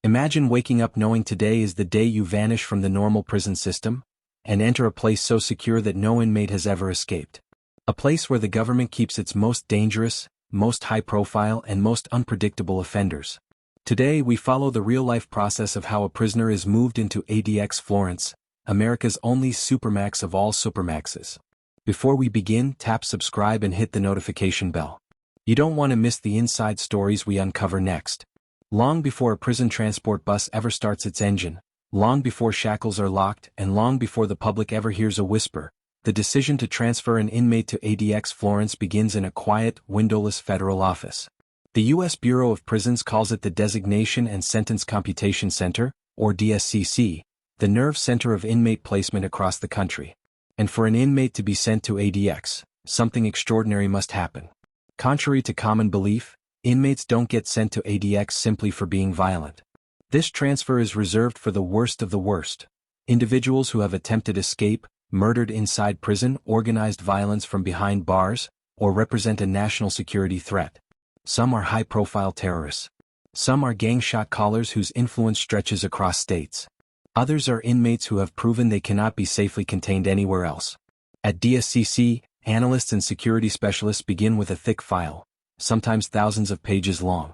Imagine waking up knowing today is the day you vanish from the normal prison system and enter a place so secure that no inmate has ever escaped. A place where the government keeps its most dangerous, most high-profile, and most unpredictable offenders. Today we follow the real-life process of how a prisoner is moved into ADX Florence, America's only supermax of all supermaxes. Before we begin, tap subscribe and hit the notification bell. You don't want to miss the inside stories we uncover next. Long before a prison transport bus ever starts its engine, long before shackles are locked, and long before the public ever hears a whisper, the decision to transfer an inmate to ADX Florence begins in a quiet, windowless federal office. The U.S. Bureau of Prisons calls it the Designation and Sentence Computation Center, or DSCC, the nerve center of inmate placement across the country. And for an inmate to be sent to ADX, something extraordinary must happen. Contrary to common belief, inmates don't get sent to ADX simply for being violent. This transfer is reserved for the worst of the worst. Individuals who have attempted escape, murdered inside prison, organized violence from behind bars, or represent a national security threat. Some are high-profile terrorists. Some are gang shot callers whose influence stretches across states. Others are inmates who have proven they cannot be safely contained anywhere else. At DSCC, analysts and security specialists begin with a thick file, sometimes thousands of pages long.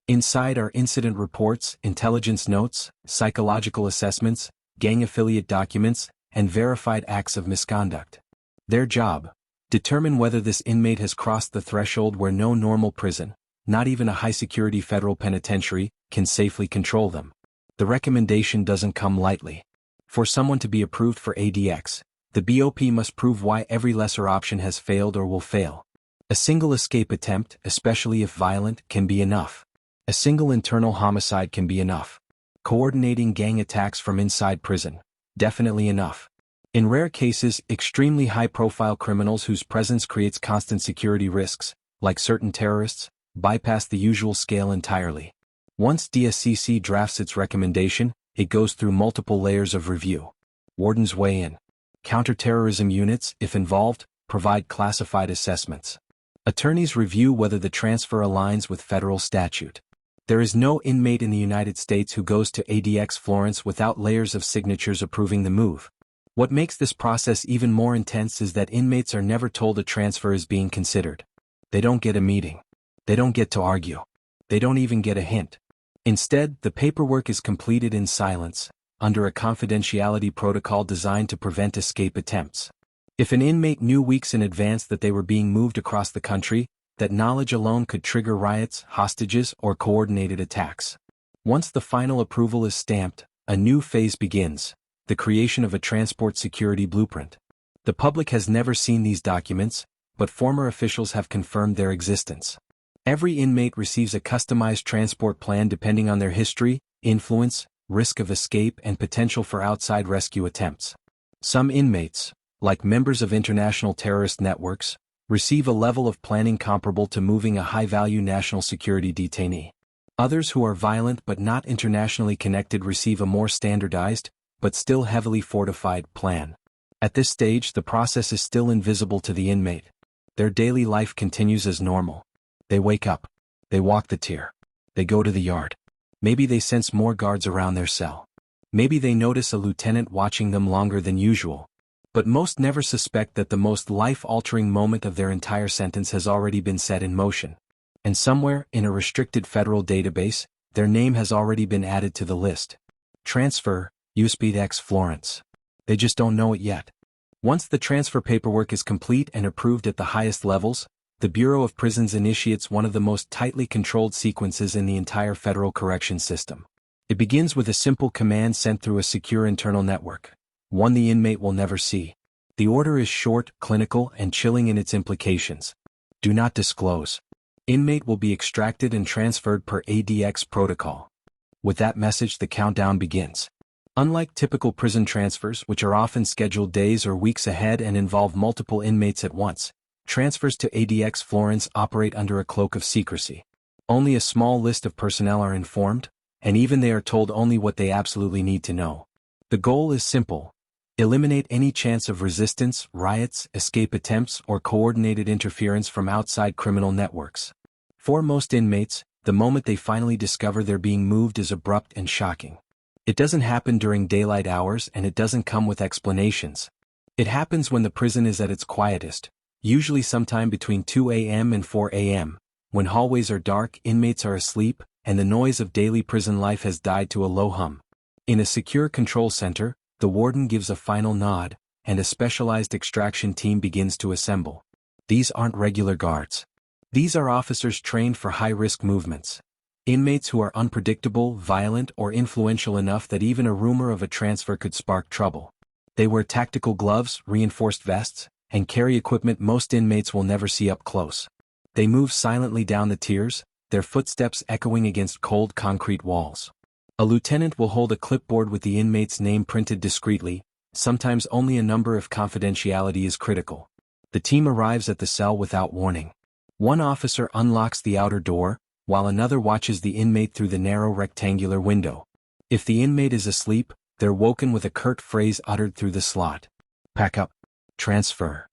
Inside are incident reports, intelligence notes, psychological assessments, gang affiliate documents, and verified acts of misconduct. Their job: determine whether this inmate has crossed the threshold where no normal prison, not even a high-security federal penitentiary, can safely control them. The recommendation doesn't come lightly. For someone to be approved for ADX, the BOP must prove why every lesser option has failed or will fail. A single escape attempt, especially if violent, can be enough. A single internal homicide can be enough. Coordinating gang attacks from inside prison, definitely enough. In rare cases, extremely high-profile criminals whose presence creates constant security risks, like certain terrorists, bypass the usual scale entirely. Once DSCC drafts its recommendation, it goes through multiple layers of review. Wardens weigh in. Counterterrorism units, if involved, provide classified assessments. Attorneys review whether the transfer aligns with federal statute. There is no inmate in the United States who goes to ADX Florence without layers of signatures approving the move. What makes this process even more intense is that inmates are never told a transfer is being considered. They don't get a meeting. They don't get to argue. They don't even get a hint. Instead, the paperwork is completed in silence, under a confidentiality protocol designed to prevent escape attempts. If an inmate knew weeks in advance that they were being moved across the country, that knowledge alone could trigger riots, hostages, or coordinated attacks. Once the final approval is stamped, a new phase begins: the creation of a transport security blueprint. The public has never seen these documents, but former officials have confirmed their existence. Every inmate receives a customized transport plan depending on their history, influence, risk of escape, and potential for outside rescue attempts. Some inmates, like members of international terrorist networks, receive a level of planning comparable to moving a high-value national security detainee. Others who are violent but not internationally connected receive a more standardized, but still heavily fortified, plan. At this stage, the process is still invisible to the inmate. Their daily life continues as normal. They wake up. They walk the tier. They go to the yard. Maybe they sense more guards around their cell. Maybe they notice a lieutenant watching them longer than usual. But most never suspect that the most life-altering moment of their entire sentence has already been set in motion. And somewhere, in a restricted federal database, their name has already been added to the list. Transfer, ADX Florence. They just don't know it yet. Once the transfer paperwork is complete and approved at the highest levels, the Bureau of Prisons initiates one of the most tightly controlled sequences in the entire federal corrections system. It begins with a simple command sent through a secure internal network, one the inmate will never see. The order is short, clinical, and chilling in its implications. Do not disclose. Inmate will be extracted and transferred per ADX protocol. With that message, the countdown begins. Unlike typical prison transfers, which are often scheduled days or weeks ahead and involve multiple inmates at once, transfers to ADX Florence operate under a cloak of secrecy. Only a small list of personnel are informed, and even they are told only what they absolutely need to know. The goal is simple: eliminate any chance of resistance, riots, escape attempts, or coordinated interference from outside criminal networks. For most inmates, the moment they finally discover they're being moved is abrupt and shocking. It doesn't happen during daylight hours and it doesn't come with explanations. It happens when the prison is at its quietest, usually sometime between 2 a.m. and 4 a.m., when hallways are dark, inmates are asleep, and the noise of daily prison life has died to a low hum. In a secure control center, the warden gives a final nod, and a specialized extraction team begins to assemble. These aren't regular guards. These are officers trained for high-risk movements. Inmates who are unpredictable, violent, or influential enough that even a rumor of a transfer could spark trouble. They wear tactical gloves, reinforced vests, and carry equipment most inmates will never see up close. They move silently down the tiers, their footsteps echoing against cold concrete walls. A lieutenant will hold a clipboard with the inmate's name printed discreetly, sometimes only a number if confidentiality is critical. The team arrives at the cell without warning. One officer unlocks the outer door, while another watches the inmate through the narrow rectangular window. If the inmate is asleep, they're woken with a curt phrase uttered through the slot. Pack up. Transfer.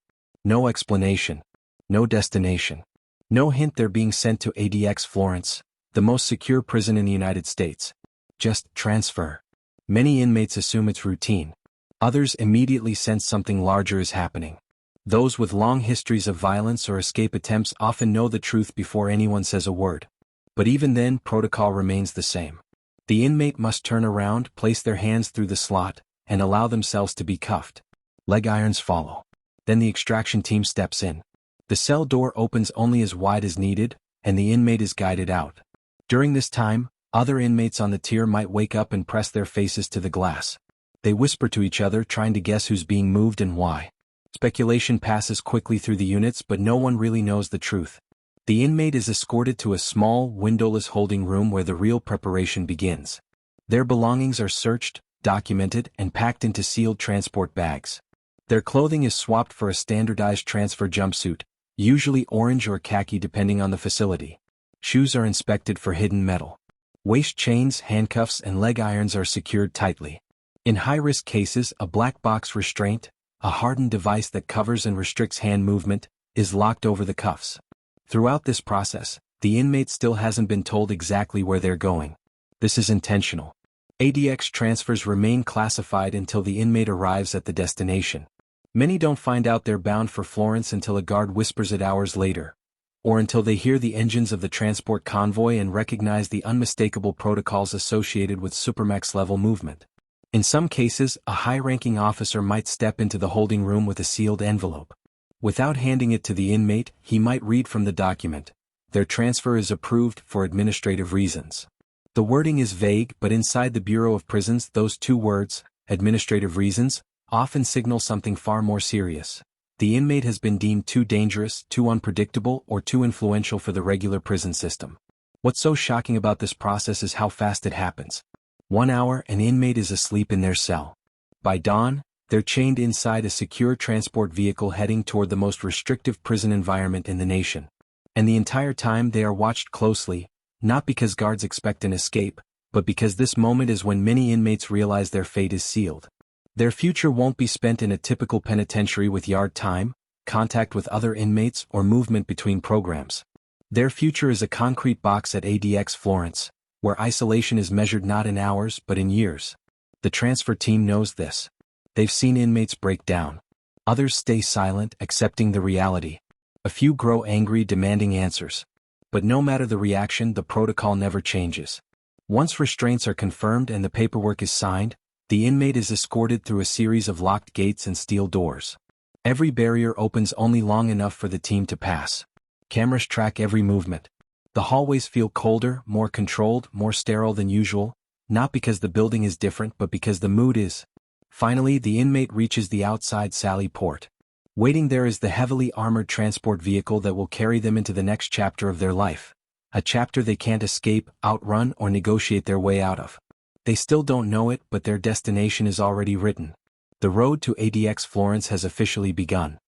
No explanation. No destination. No hint they're being sent to ADX Florence, the most secure prison in the United States. Just transfer. Many inmates assume it's routine. Others immediately sense something larger is happening. Those with long histories of violence or escape attempts often know the truth before anyone says a word. But even then, protocol remains the same. The inmate must turn around, place their hands through the slot, and allow themselves to be cuffed. Leg irons follow. Then the extraction team steps in. The cell door opens only as wide as needed, and the inmate is guided out. During this time, other inmates on the tier might wake up and press their faces to the glass. They whisper to each other, trying to guess who's being moved and why. Speculation passes quickly through the units, but no one really knows the truth. The inmate is escorted to a small, windowless holding room where the real preparation begins. Their belongings are searched, documented, and packed into sealed transport bags. Their clothing is swapped for a standardized transfer jumpsuit, usually orange or khaki depending on the facility. Shoes are inspected for hidden metal. Waist chains, handcuffs, and leg irons are secured tightly. In high-risk cases, a black box restraint, a hardened device that covers and restricts hand movement, is locked over the cuffs. Throughout this process, the inmate still hasn't been told exactly where they're going. This is intentional. ADX transfers remain classified until the inmate arrives at the destination. Many don't find out they're bound for Florence until a guard whispers it hours later, or until they hear the engines of the transport convoy and recognize the unmistakable protocols associated with supermax-level movement. In some cases, a high-ranking officer might step into the holding room with a sealed envelope. Without handing it to the inmate, he might read from the document. Their transfer is approved for administrative reasons. The wording is vague, but inside the Bureau of Prisons, those two words, administrative reasons, often signal something far more serious. The inmate has been deemed too dangerous, too unpredictable, or too influential for the regular prison system. What's so shocking about this process is how fast it happens. 1 hour, an inmate is asleep in their cell. By dawn, they're chained inside a secure transport vehicle heading toward the most restrictive prison environment in the nation. And the entire time they are watched closely, not because guards expect an escape, but because this moment is when many inmates realize their fate is sealed. Their future won't be spent in a typical penitentiary with yard time, contact with other inmates, or movement between programs. Their future is a concrete box at ADX Florence, where isolation is measured not in hours but in years. The transfer team knows this. They've seen inmates break down. Others stay silent, accepting the reality. A few grow angry, demanding answers. But no matter the reaction, the protocol never changes. Once restraints are confirmed and the paperwork is signed, the inmate is escorted through a series of locked gates and steel doors. Every barrier opens only long enough for the team to pass. Cameras track every movement. The hallways feel colder, more controlled, more sterile than usual, not because the building is different but because the mood is. Finally, the inmate reaches the outside sally port. Waiting there is the heavily armored transport vehicle that will carry them into the next chapter of their life. A chapter they can't escape, outrun, or negotiate their way out of. They still don't know it, but their destination is already written. The road to ADX Florence has officially begun.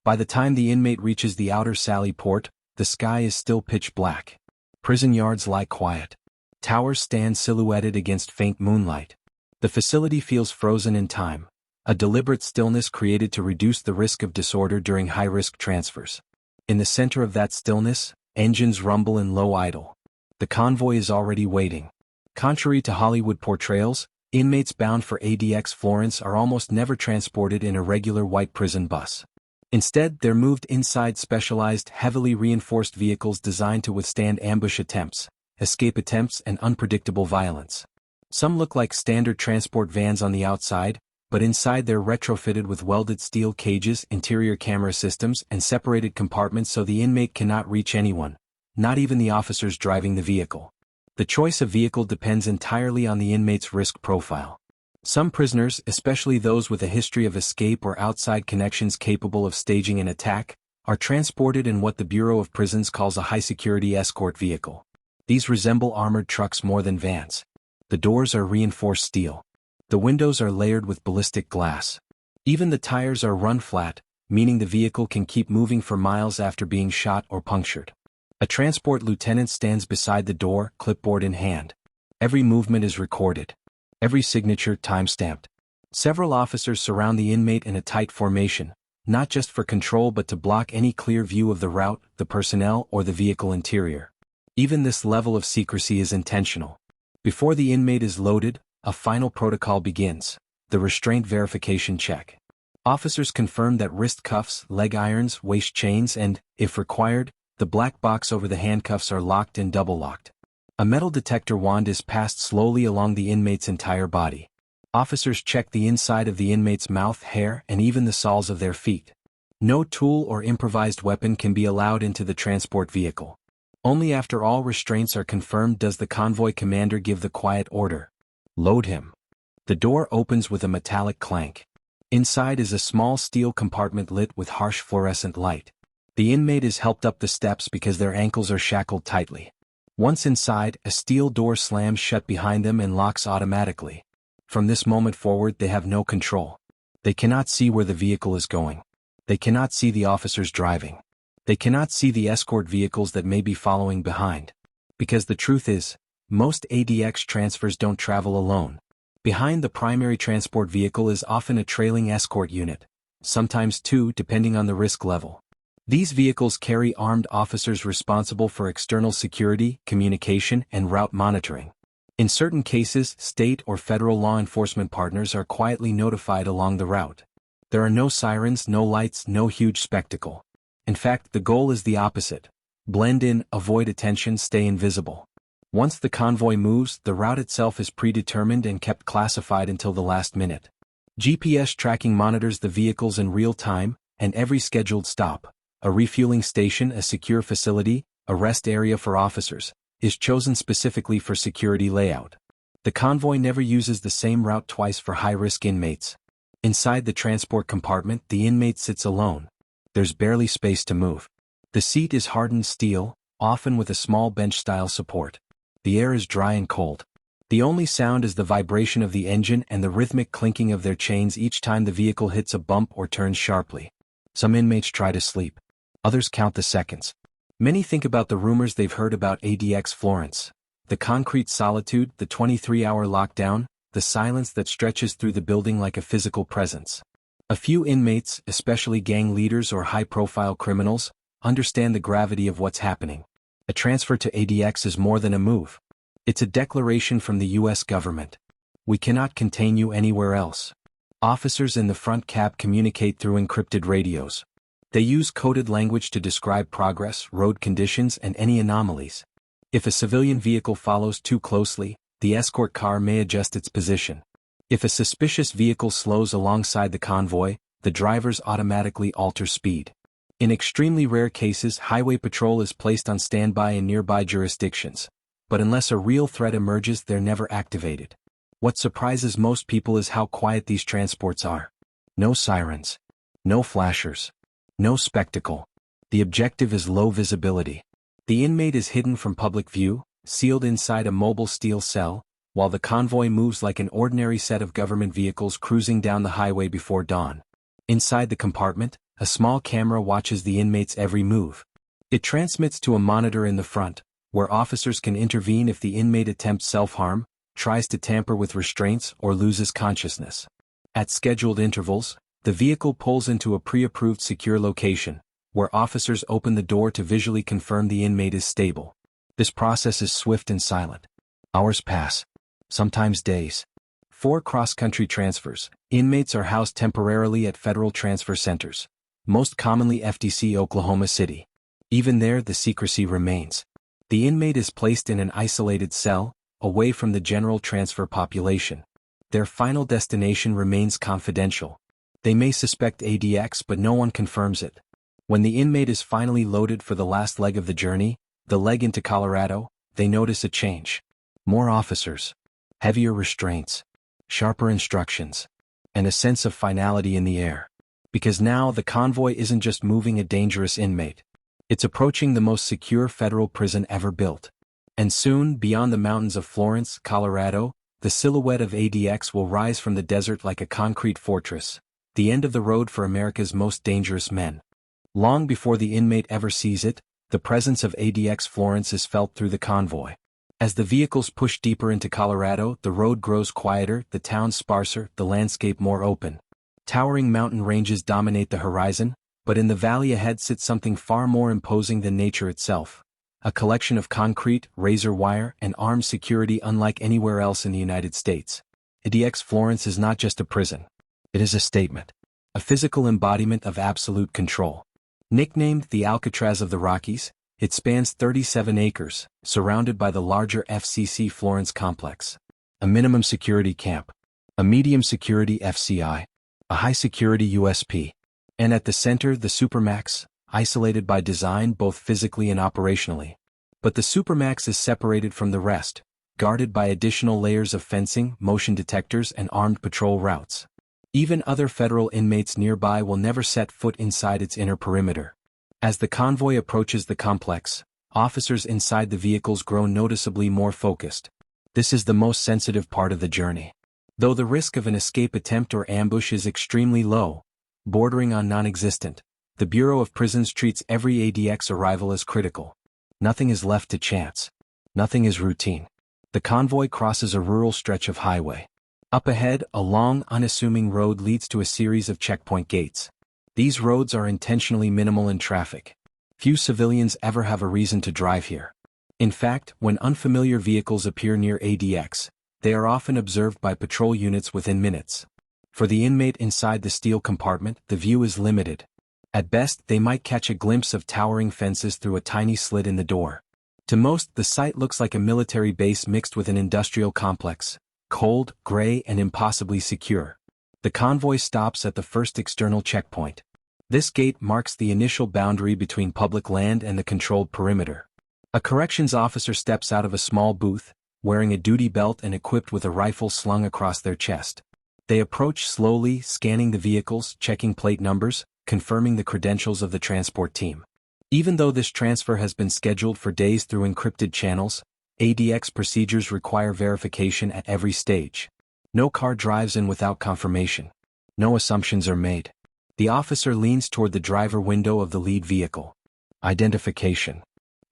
By the time the inmate reaches the outer sally port, the sky is still pitch black. Prison yards lie quiet. Towers stand silhouetted against faint moonlight. The facility feels frozen in time, a deliberate stillness created to reduce the risk of disorder during high-risk transfers. In the center of that stillness, engines rumble in low idle. The convoy is already waiting. Contrary to Hollywood portrayals, inmates bound for ADX Florence are almost never transported in a regular white prison bus. Instead, they're moved inside specialized, heavily reinforced vehicles designed to withstand ambush attempts, escape attempts, and unpredictable violence. Some look like standard transport vans on the outside, but inside they're retrofitted with welded steel cages, interior camera systems, and separated compartments so the inmate cannot reach anyone, not even the officers driving the vehicle. The choice of vehicle depends entirely on the inmate's risk profile. Some prisoners, especially those with a history of escape or outside connections capable of staging an attack, are transported in what the Bureau of Prisons calls a high-security escort vehicle. These resemble armored trucks more than vans. The doors are reinforced steel. The windows are layered with ballistic glass. Even the tires are run flat, meaning the vehicle can keep moving for miles after being shot or punctured. A transport lieutenant stands beside the door, clipboard in hand. Every movement is recorded. Every signature time-stamped. Several officers surround the inmate in a tight formation, not just for control but to block any clear view of the route, the personnel, or the vehicle interior. Even this level of secrecy is intentional. Before the inmate is loaded, a final protocol begins, the restraint verification check. Officers confirm that wrist cuffs, leg irons, waist chains, and, if required, the black box over the handcuffs are locked and double-locked. A metal detector wand is passed slowly along the inmate's entire body. Officers check the inside of the inmate's mouth, hair, and even the soles of their feet. No tool or improvised weapon can be allowed into the transport vehicle. Only after all restraints are confirmed does the convoy commander give the quiet order. Load him. The door opens with a metallic clank. Inside is a small steel compartment lit with harsh fluorescent light. The inmate is helped up the steps because their ankles are shackled tightly. Once inside, a steel door slams shut behind them and locks automatically. From this moment forward, they have no control. They cannot see where the vehicle is going. They cannot see the officers driving. They cannot see the escort vehicles that may be following behind. Because the truth is, most ADX transfers don't travel alone. Behind the primary transport vehicle is often a trailing escort unit, sometimes two depending on the risk level. These vehicles carry armed officers responsible for external security, communication, and route monitoring. In certain cases, state or federal law enforcement partners are quietly notified along the route. There are no sirens, no lights, no huge spectacle. In fact, the goal is the opposite. Blend in, avoid attention, stay invisible. Once the convoy moves, the route itself is predetermined and kept classified until the last minute. GPS tracking monitors the vehicles in real time, and every scheduled stop, a refueling station, a secure facility, a rest area for officers, is chosen specifically for security layout. The convoy never uses the same route twice for high-risk inmates. Inside the transport compartment, the inmate sits alone. There's barely space to move. The seat is hardened steel, often with a small bench-style support. The air is dry and cold. The only sound is the vibration of the engine and the rhythmic clinking of their chains each time the vehicle hits a bump or turns sharply. Some inmates try to sleep. Others count the seconds. Many think about the rumors they've heard about ADX Florence. The concrete solitude, the 23-hour lockdown, the silence that stretches through the building like a physical presence. A few inmates, especially gang leaders or high-profile criminals, understand the gravity of what's happening. A transfer to ADX is more than a move. It's a declaration from the U.S. government. We cannot contain you anywhere else. Officers in the front cab communicate through encrypted radios. They use coded language to describe progress, road conditions, and any anomalies. If a civilian vehicle follows too closely, the escort car may adjust its position. If a suspicious vehicle slows alongside the convoy, the drivers automatically alter speed. In extremely rare cases, highway patrol is placed on standby in nearby jurisdictions. But unless a real threat emerges, they're never activated. What surprises most people is how quiet these transports are. No sirens. No flashers. No spectacle. The objective is low visibility. The inmate is hidden from public view, sealed inside a mobile steel cell, while the convoy moves like an ordinary set of government vehicles cruising down the highway before dawn. Inside the compartment, a small camera watches the inmate's every move. It transmits to a monitor in the front, where officers can intervene if the inmate attempts self-harm, tries to tamper with restraints, or loses consciousness. At scheduled intervals, the vehicle pulls into a pre-approved secure location, where officers open the door to visually confirm the inmate is stable. This process is swift and silent. Hours pass. Sometimes days. 4 cross-country transfers. Inmates are housed temporarily at federal transfer centers, most commonly FDC Oklahoma City. Even there, the secrecy remains. The inmate is placed in an isolated cell, away from the general transfer population. Their final destination remains confidential. They may suspect ADX, but no one confirms it. When the inmate is finally loaded for the last leg of the journey, the leg into Colorado, they notice a change. More officers, heavier restraints, sharper instructions, and a sense of finality in the air. Because now the convoy isn't just moving a dangerous inmate. It's approaching the most secure federal prison ever built. And soon, beyond the mountains of Florence, Colorado, the silhouette of ADX will rise from the desert like a concrete fortress, the end of the road for America's most dangerous men. Long before the inmate ever sees it, the presence of ADX Florence is felt through the convoy. As the vehicles push deeper into Colorado, the road grows quieter, the town sparser, the landscape more open. Towering mountain ranges dominate the horizon, but in the valley ahead sits something far more imposing than nature itself. A collection of concrete, razor wire, and armed security unlike anywhere else in the United States. ADX Florence is not just a prison. It is a statement. A physical embodiment of absolute control. Nicknamed the Alcatraz of the Rockies, it spans 37 acres, surrounded by the larger FCC Florence complex. A minimum security camp. A medium security FCI. A high security USP. And at the center, the Supermax, isolated by design both physically and operationally. But the Supermax is separated from the rest, guarded by additional layers of fencing, motion detectors, and armed patrol routes. Even other federal inmates nearby will never set foot inside its inner perimeter. As the convoy approaches the complex, officers inside the vehicles grow noticeably more focused. This is the most sensitive part of the journey. Though the risk of an escape attempt or ambush is extremely low, bordering on non-existent, the Bureau of Prisons treats every ADX arrival as critical. Nothing is left to chance. Nothing is routine. The convoy crosses a rural stretch of highway. Up ahead, a long, unassuming road leads to a series of checkpoint gates. These roads are intentionally minimal in traffic. Few civilians ever have a reason to drive here. In fact, when unfamiliar vehicles appear near ADX, they are often observed by patrol units within minutes. For the inmate inside the steel compartment, the view is limited. At best, they might catch a glimpse of towering fences through a tiny slit in the door. To most, the site looks like a military base mixed with an industrial complex. Cold, gray, and impossibly secure. The convoy stops at the first external checkpoint. This gate marks the initial boundary between public land and the controlled perimeter. A corrections officer steps out of a small booth, wearing a duty belt and equipped with a rifle slung across their chest. They approach slowly, scanning the vehicles, checking plate numbers, confirming the credentials of the transport team. Even though this transfer has been scheduled for days through encrypted channels, ADX procedures require verification at every stage. No car drives in without confirmation. No assumptions are made. The officer leans toward the driver window of the lead vehicle. Identification.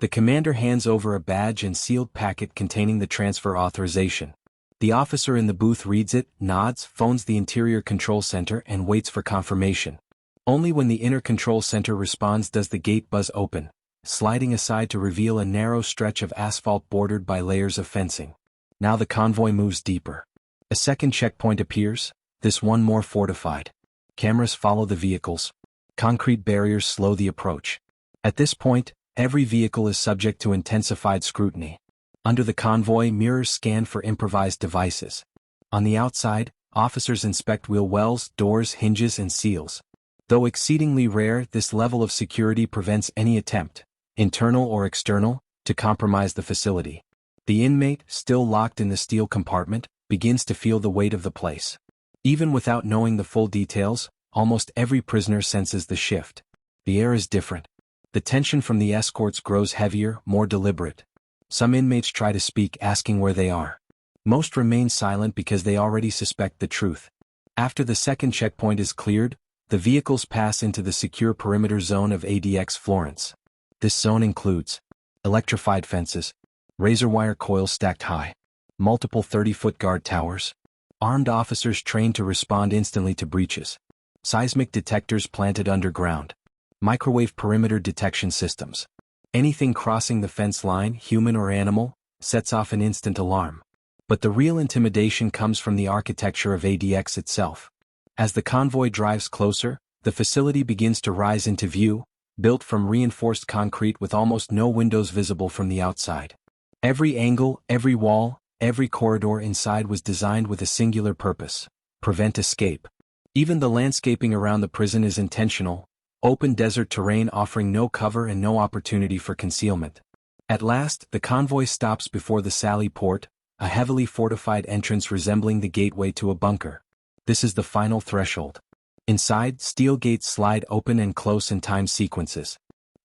The commander hands over a badge and sealed packet containing the transfer authorization. The officer in the booth reads it, nods, phones the interior control center, and waits for confirmation. Only when the inner control center responds does the gate buzz open, sliding aside to reveal a narrow stretch of asphalt bordered by layers of fencing. Now the convoy moves deeper. A second checkpoint appears, this one more fortified. Cameras follow the vehicles. Concrete barriers slow the approach. At this point, every vehicle is subject to intensified scrutiny. Under the convoy, mirrors scan for improvised devices. On the outside, officers inspect wheel wells, doors, hinges, and seals. Though exceedingly rare, this level of security prevents any attempt, internal or external, to compromise the facility. The inmate, still locked in the steel compartment, begins to feel the weight of the place. Even without knowing the full details, almost every prisoner senses the shift. The air is different. The tension from the escorts grows heavier, more deliberate. Some inmates try to speak, asking where they are. Most remain silent because they already suspect the truth. After the second checkpoint is cleared, the vehicles pass into the secure perimeter zone of ADX Florence. This zone includes electrified fences, razor wire coils stacked high, multiple 30-foot guard towers, armed officers trained to respond instantly to breaches, seismic detectors planted underground, microwave perimeter detection systems. Anything crossing the fence line, human or animal, sets off an instant alarm. But the real intimidation comes from the architecture of ADX itself. As the convoy drives closer, the facility begins to rise into view, built from reinforced concrete with almost no windows visible from the outside. Every angle, every wall, every corridor inside was designed with a singular purpose: prevent escape. Even the landscaping around the prison is intentional, open desert terrain offering no cover and no opportunity for concealment. At last, the convoy stops before the Sally Port, a heavily fortified entrance resembling the gateway to a bunker. This is the final threshold. Inside, steel gates slide open and close in time sequences.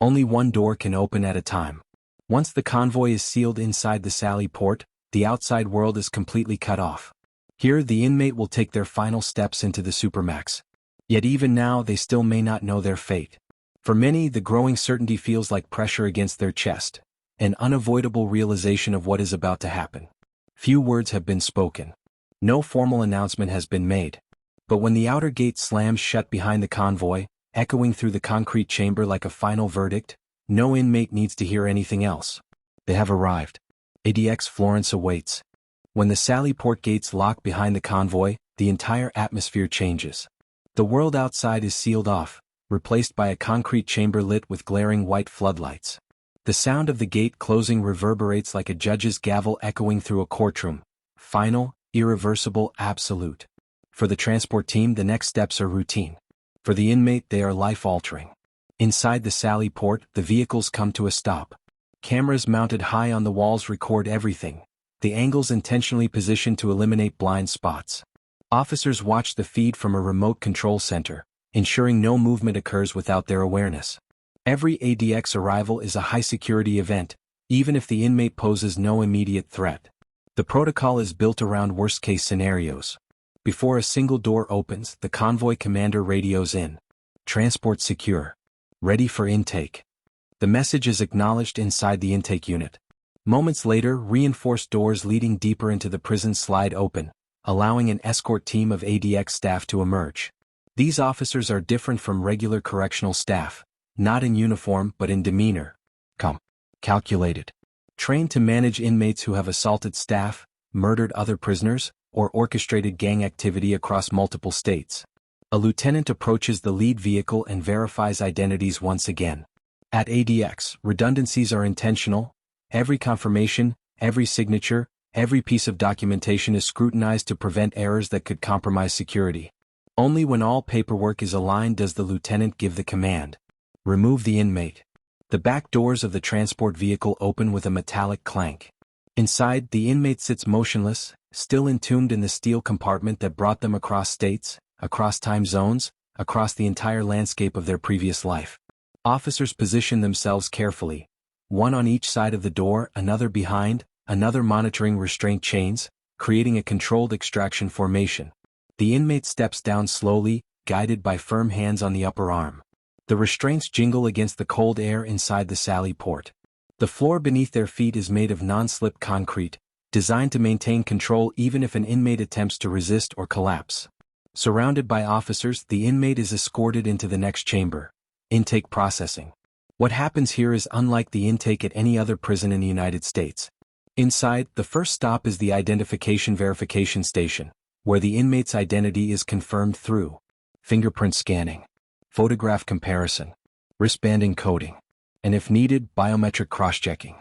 Only one door can open at a time. Once the convoy is sealed inside the Sally Port, the outside world is completely cut off. Here, the inmate will take their final steps into the Supermax. Yet even now they still may not know their fate. For many, the growing certainty feels like pressure against their chest, an unavoidable realization of what is about to happen. Few words have been spoken. No formal announcement has been made. But when the outer gate slams shut behind the convoy, echoing through the concrete chamber like a final verdict, no inmate needs to hear anything else. They have arrived. ADX Florence awaits. When the Sally Port gates lock behind the convoy, the entire atmosphere changes. The world outside is sealed off, replaced by a concrete chamber lit with glaring white floodlights. The sound of the gate closing reverberates like a judge's gavel echoing through a courtroom. Final, irreversible, absolute. For the transport team, the next steps are routine. For the inmate, they are life-altering. Inside the Sally Port, the vehicles come to a stop. Cameras mounted high on the walls record everything, the angles intentionally positioned to eliminate blind spots. Officers watch the feed from a remote control center, ensuring no movement occurs without their awareness. Every ADX arrival is a high-security event, even if the inmate poses no immediate threat. The protocol is built around worst-case scenarios. Before a single door opens, the convoy commander radios in. Transport secure. Ready for intake. The message is acknowledged inside the intake unit. Moments later, reinforced doors leading deeper into the prison slide open, allowing an escort team of ADX staff to emerge. These officers are different from regular correctional staff, not in uniform but in demeanor. Calculated. Trained to manage inmates who have assaulted staff, murdered other prisoners, or orchestrated gang activity across multiple states. A lieutenant approaches the lead vehicle and verifies identities once again. At ADX, redundancies are intentional. Every confirmation, every signature, every piece of documentation is scrutinized to prevent errors that could compromise security. Only when all paperwork is aligned does the lieutenant give the command. Remove the inmate. The back doors of the transport vehicle open with a metallic clank. Inside, the inmate sits motionless, still entombed in the steel compartment that brought them across states, across time zones, across the entire landscape of their previous life. Officers position themselves carefully, one on each side of the door, another behind, another monitoring restraint chains, creating a controlled extraction formation. The inmate steps down slowly, guided by firm hands on the upper arm. The restraints jingle against the cold air inside the Sally Port. The floor beneath their feet is made of non-slip concrete, designed to maintain control even if an inmate attempts to resist or collapse. Surrounded by officers, the inmate is escorted into the next chamber. Intake processing. What happens here is unlike the intake at any other prison in the United States. Inside, the first stop is the identification verification station, where the inmate's identity is confirmed through fingerprint scanning, photograph comparison, wristband encoding, and if needed, biometric cross-checking.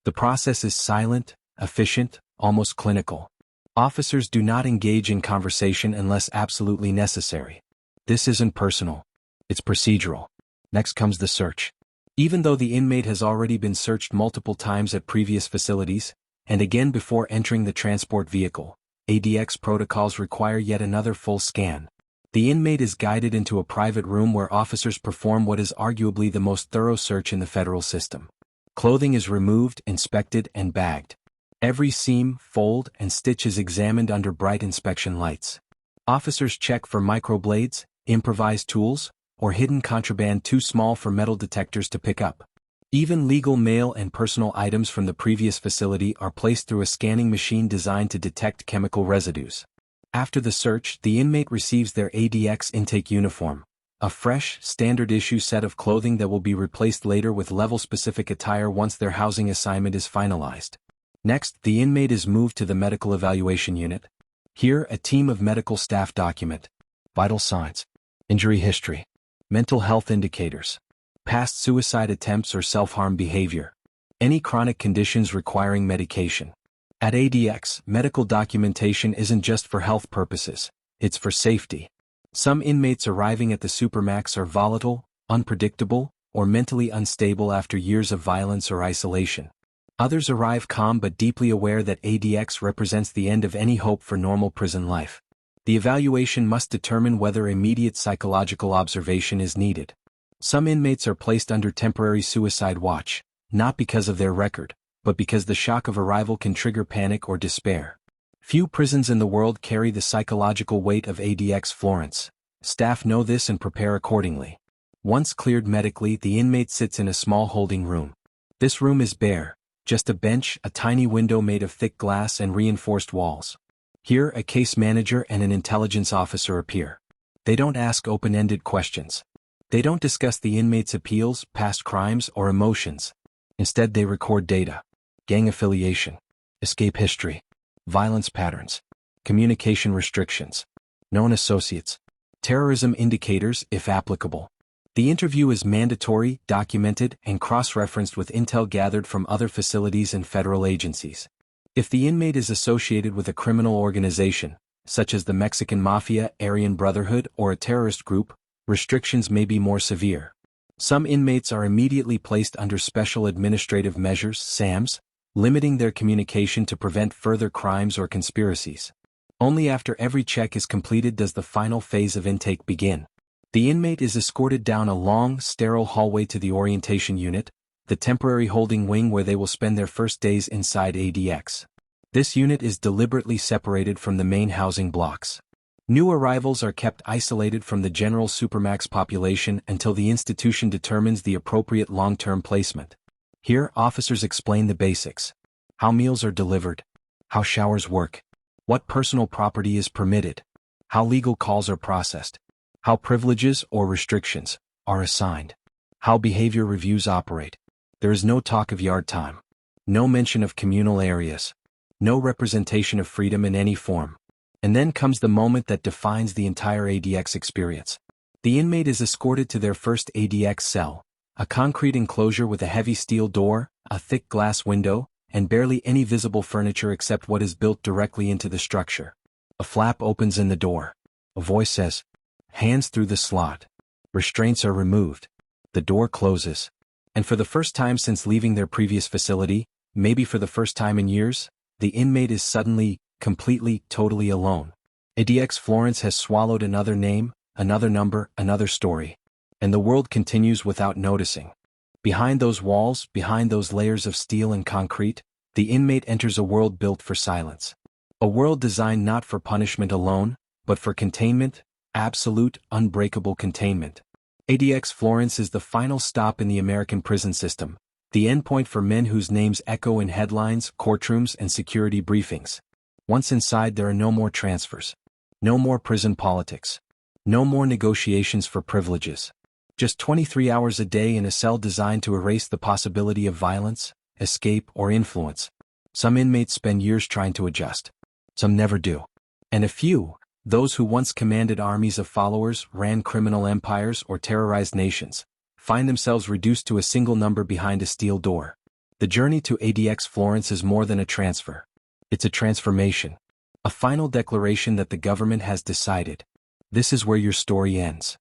The process is silent, efficient, almost clinical. Officers do not engage in conversation unless absolutely necessary. This isn't personal. It's procedural. Next comes the search. Even though the inmate has already been searched multiple times at previous facilities, and again before entering the transport vehicle, ADX protocols require yet another full scan. The inmate is guided into a private room where officers perform what is arguably the most thorough search in the federal system. Clothing is removed, inspected, and bagged. Every seam, fold, and stitch is examined under bright inspection lights. Officers check for microblades, improvised tools, or hidden contraband too small for metal detectors to pick up. Even legal mail and personal items from the previous facility are placed through a scanning machine designed to detect chemical residues. After the search, the inmate receives their ADX intake uniform, A fresh, standard-issue set of clothing that will be replaced later with level-specific attire once their housing assignment is finalized. Next, the inmate is moved to the medical evaluation unit. Here, a team of medical staff document vital signs, injury history, mental health indicators, past suicide attempts or self-harm behavior, any chronic conditions requiring medication. At ADX, medical documentation isn't just for health purposes, it's for safety. Some inmates arriving at the supermax are volatile, unpredictable, or mentally unstable after years of violence or isolation. Others arrive calm but deeply aware that ADX represents the end of any hope for normal prison life. The evaluation must determine whether immediate psychological observation is needed. Some inmates are placed under temporary suicide watch, not because of their record, but because the shock of arrival can trigger panic or despair. Few prisons in the world carry the psychological weight of ADX Florence. Staff know this and prepare accordingly. Once cleared medically, the inmate sits in a small holding room. This room is bare, just a bench, a tiny window made of thick glass and reinforced walls. Here, a case manager and an intelligence officer appear. They don't ask open-ended questions. They don't discuss the inmate's appeals, past crimes, or emotions. Instead, they record data: gang affiliation, escape history, violence patterns, communication restrictions, known associates, terrorism indicators if applicable. The interview is mandatory, documented, and cross-referenced with intel gathered from other facilities and federal agencies. If the inmate is associated with a criminal organization, such as the Mexican Mafia, Aryan Brotherhood, or a terrorist group, restrictions may be more severe. Some inmates are immediately placed under special administrative measures, SAMs, limiting their communication to prevent further crimes or conspiracies. Only after every check is completed does the final phase of intake begin. The inmate is escorted down a long, sterile hallway to the orientation unit, the temporary holding wing where they will spend their first days inside ADX. This unit is deliberately separated from the main housing blocks. New arrivals are kept isolated from the general supermax population until the institution determines the appropriate long-term placement. Here, officers explain the basics: how meals are delivered, how showers work, what personal property is permitted, how legal calls are processed, how privileges or restrictions are assigned, how behavior reviews operate. There is no talk of yard time, no mention of communal areas, no representation of freedom in any form. And then comes the moment that defines the entire ADX experience. The inmate is escorted to their first ADX cell, a concrete enclosure with a heavy steel door, a thick glass window, and barely any visible furniture except what is built directly into the structure. A flap opens in the door. A voice says, "Hands through the slot." Restraints are removed. The door closes. And for the first time since leaving their previous facility, maybe for the first time in years, the inmate is suddenly, completely, totally alone. ADX Florence has swallowed another name, another number, another story. And the world continues without noticing. Behind those walls, behind those layers of steel and concrete, the inmate enters a world built for silence. A world designed not for punishment alone, but for containment, absolute, unbreakable containment. ADX Florence is the final stop in the American prison system, the endpoint for men whose names echo in headlines, courtrooms, and security briefings. Once inside, there are no more transfers, no more prison politics, no more negotiations for privileges. Just 23 hours a day in a cell designed to erase the possibility of violence, escape, or influence. Some inmates spend years trying to adjust. Some never do. And a few, those who once commanded armies of followers, ran criminal empires, or terrorized nations, find themselves reduced to a single number behind a steel door. The journey to ADX Florence is more than a transfer. It's a transformation. A final declaration that the government has decided. This is where your story ends.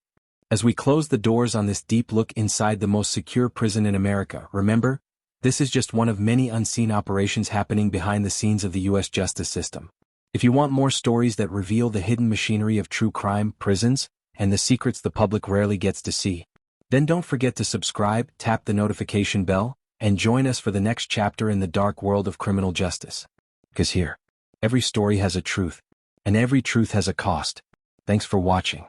As we close the doors on this deep look inside the most secure prison in America, remember, this is just one of many unseen operations happening behind the scenes of the U.S. justice system. If you want more stories that reveal the hidden machinery of true crime, prisons, and the secrets the public rarely gets to see, then don't forget to subscribe, tap the notification bell, and join us for the next chapter in the dark world of criminal justice. Because here, every story has a truth, and every truth has a cost. Thanks for watching.